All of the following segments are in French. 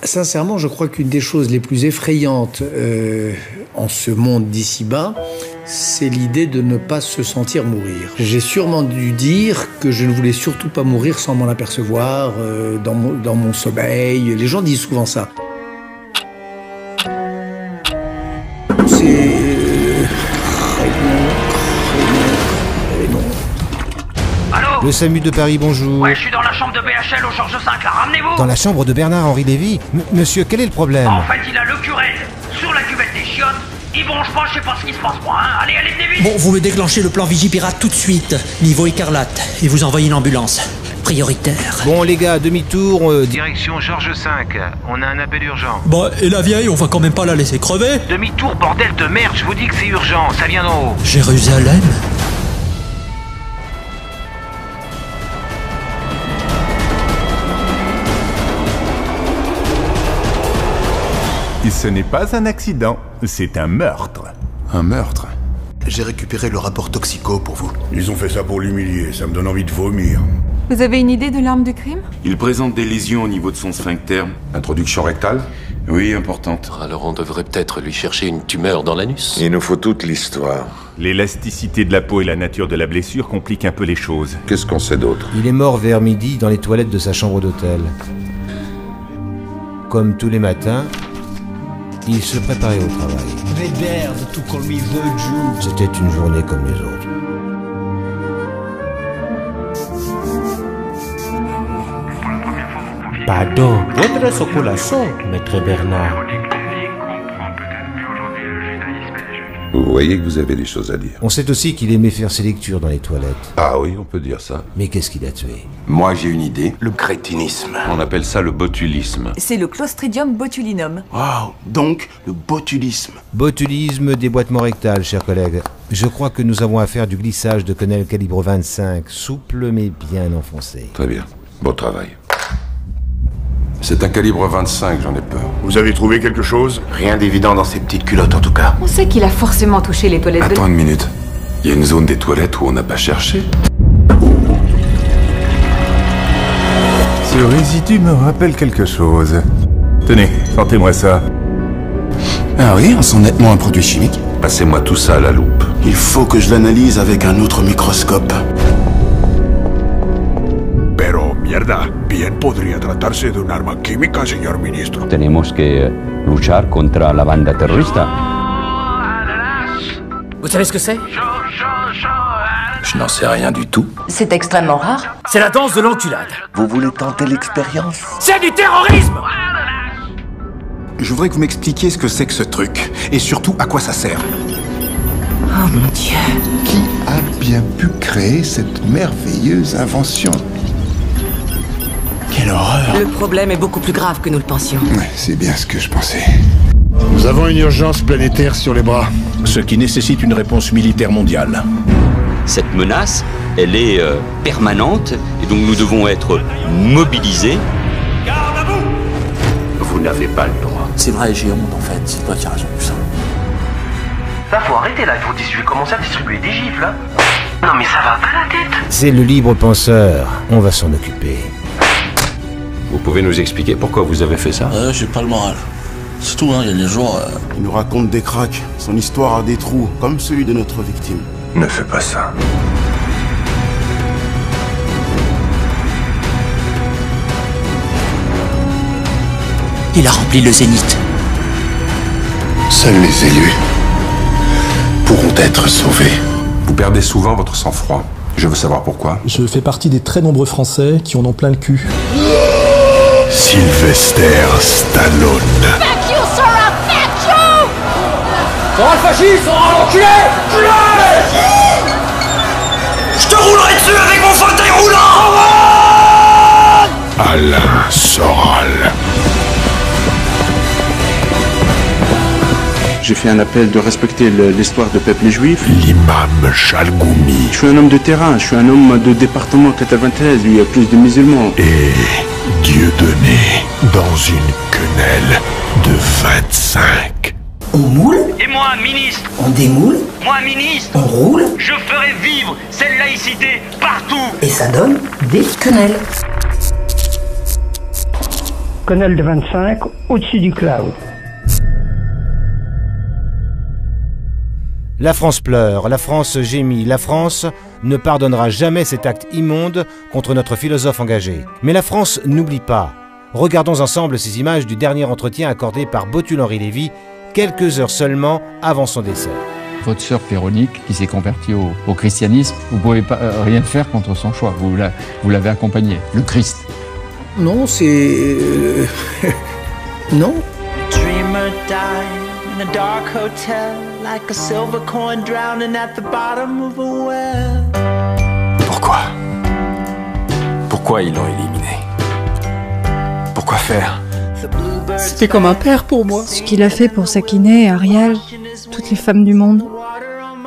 Sincèrement, je crois qu'une des choses les plus effrayantes en ce monde d'ici-bas, c'est l'idée de ne pas se sentir mourir. J'ai sûrement dû dire que je ne voulais surtout pas mourir sans m'en apercevoir, dans mon sommeil. Les gens disent souvent ça. C'est... Le SAMU de Paris, bonjour. Ouais, je suis dans la chambre de BHL au Georges V, là, ramenez-vous. Dans la chambre de Bernard-Henri Lévy. Monsieur, quel est le problème? En fait, il a le curette sur la cuvette des chiottes. Il bronche pas, je sais pas ce qui se passe, moi, hein. Allez, venez vite. Bon, vous me déclenchez le plan Vigipirate tout de suite, niveau écarlate, et vous envoyez une ambulance. Prioritaire. Bon, les gars, demi-tour... Direction Georges V, on a un appel urgent. Bah, et la vieille, on va quand même pas la laisser crever. Demi-tour, bordel de merde, je vous dis que c'est urgent, ça vient d'en haut. Jérusalem. Ce n'est pas un accident, c'est un meurtre. Un meurtre? J'ai récupéré le rapport toxico pour vous. Ils ont fait ça pour l'humilier, ça me donne envie de vomir. Vous avez une idée de l'arme du crime? Il présente des lésions au niveau de son sphincter. Introduction rectale? Oui, importante. Alors on devrait peut-être lui chercher une tumeur dans l'anus. Il nous faut toute l'histoire. L'élasticité de la peau et la nature de la blessure compliquent un peu les choses. Qu'est-ce qu'on sait d'autre? Il est mort vers midi dans les toilettes de sa chambre d'hôtel. Comme tous les matins, il se préparait au travail. C'était une journée comme les autres. Pardon, votre socolasso, maître Bernard. Vous voyez que vous avez des choses à dire. On sait aussi qu'il aimait faire ses lectures dans les toilettes. Ah oui, on peut dire ça. Mais qu'est-ce qu'il a tué? Moi, j'ai une idée. Le crétinisme. On appelle ça le botulisme. C'est le Clostridium botulinum. Waouh, donc le botulisme. Botulisme, déboîtement rectal, chers collègues. Je crois que nous avons affaire du glissage de quenelle calibre 25, souple mais bien enfoncé. Très bien, beau travail. C'est un calibre 25, j'en ai peur. Vous avez trouvé quelque chose? Rien d'évident dans ces petites culottes en tout cas. On sait qu'il a forcément touché les toilettes Attends une minute. Il y a une zone des toilettes où on n'a pas cherché. Ce résidu me rappelle quelque chose. Tenez, sentez-moi ça. Ah oui, on sent nettement un produit chimique. Passez-moi tout ça à la loupe. Il faut que je l'analyse avec un autre microscope. Pero, mierda, bien podría tratarse de un arma química, señor ministro. Tenemos que luchar contra la banda terrorista. Vous savez ce que c'est? Je n'en sais rien du tout. C'est extrêmement rare. C'est la danse de l'enculade. Vous voulez tenter l'expérience? C'est du terrorisme! Je voudrais que vous m'expliquiez ce que c'est que ce truc. Et surtout, à quoi ça sert. Oh mon Dieu. Qui a bien pu créer cette merveilleuse invention? Quelle horreur. Le problème est beaucoup plus grave que nous le pensions. Ouais, c'est bien ce que je pensais. Nous avons une urgence planétaire sur les bras. Ce qui nécessite une réponse militaire mondiale. Cette menace, elle est permanente et donc nous devons être mobilisés. Vous n'avez pas le droit. C'est vrai, j'ai honte en fait, c'est toi qui as raison tout ça. Là, faut arrêter, là, je vais commencer à distribuer des gifles, là. Non, mais ça va pas la tête. C'est le libre penseur, on va s'en occuper. Vous pouvez nous expliquer pourquoi vous avez fait ça? J'ai pas le moral. C'est tout, hein, il y a des jours... Il nous raconte des cracks. Son histoire a des trous, comme celui de notre victime. Ne fais pas ça. Il a rempli le zénith. Seuls les élus pourront être sauvés. Vous perdez souvent votre sang-froid. Je veux savoir pourquoi. Je fais partie des très nombreux Français qui en ont plein le cul. Sylvester Stallone. Fuck you, Sora! Fuck you! Sera le fasciste, sera l'enculé! Je te roulerai dessus avec mon fauteuil roulant! Alain Soral. J'ai fait un appel de respecter l'histoire du peuple juif. L'imam Chalgoumi. Je suis un homme de terrain, je suis un homme de département 93 où il y a plus de musulmans. Et Dieudonné dans une quenelle de 25. On moule? Et moi, ministre? On démoule? Moi, ministre? On roule? Je ferai vivre cette laïcité partout! Et ça donne des quenelles. Connell de 25, au-dessus du cloud. La France pleure, la France gémit, la France ne pardonnera jamais cet acte immonde contre notre philosophe engagé. Mais la France n'oublie pas. Regardons ensemble ces images du dernier entretien accordé par Botul-Henri Lévy quelques heures seulement avant son décès. Votre sœur Véronique, qui s'est convertie au christianisme, vous ne pouvez pas rien faire contre son choix, vous l'avez accompagnée. Le Christ. Non, c'est... non. Dreamer died in a dark hotel, like a silver coin drowning at the bottom of a well. Pourquoi? Pourquoi ils l'ont éliminé? Pourquoi faire? C'était comme un père pour moi. Ce qu'il a fait pour Sakiné, Ariel, toutes les femmes du monde.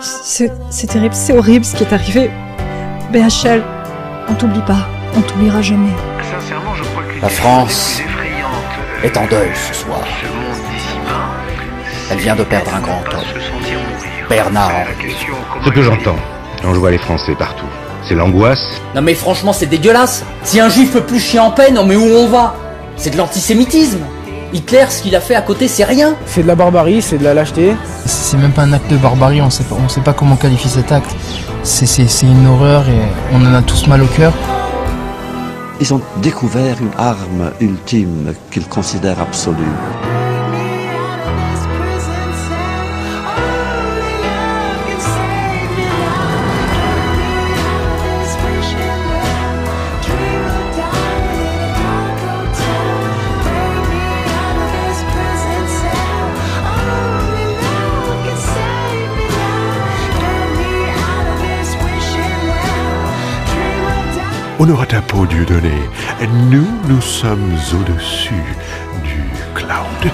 C'est terrible, c'est horrible ce qui est arrivé. BHL, on t'oublie pas, on t'oubliera jamais. Sincèrement, je crois que la France est en deuil ce soir. Elle vient de perdre un grand homme, Bernard Henry. Ce que j'entends quand je vois les Français partout, c'est l'angoisse. Non mais franchement c'est dégueulasse. Si un juif peut plus chier en paix, non mais où on va? C'est de l'antisémitisme. Hitler, ce qu'il a fait à côté, c'est rien. C'est de la barbarie, c'est de la lâcheté. C'est même pas un acte de barbarie, on sait pas comment qualifier cet acte. C'est une horreur et on en a tous mal au cœur. Ils ont découvert une arme ultime qu'ils considèrent absolue. Honorat à peau Dieu donné, nous sommes au-dessus du cloud.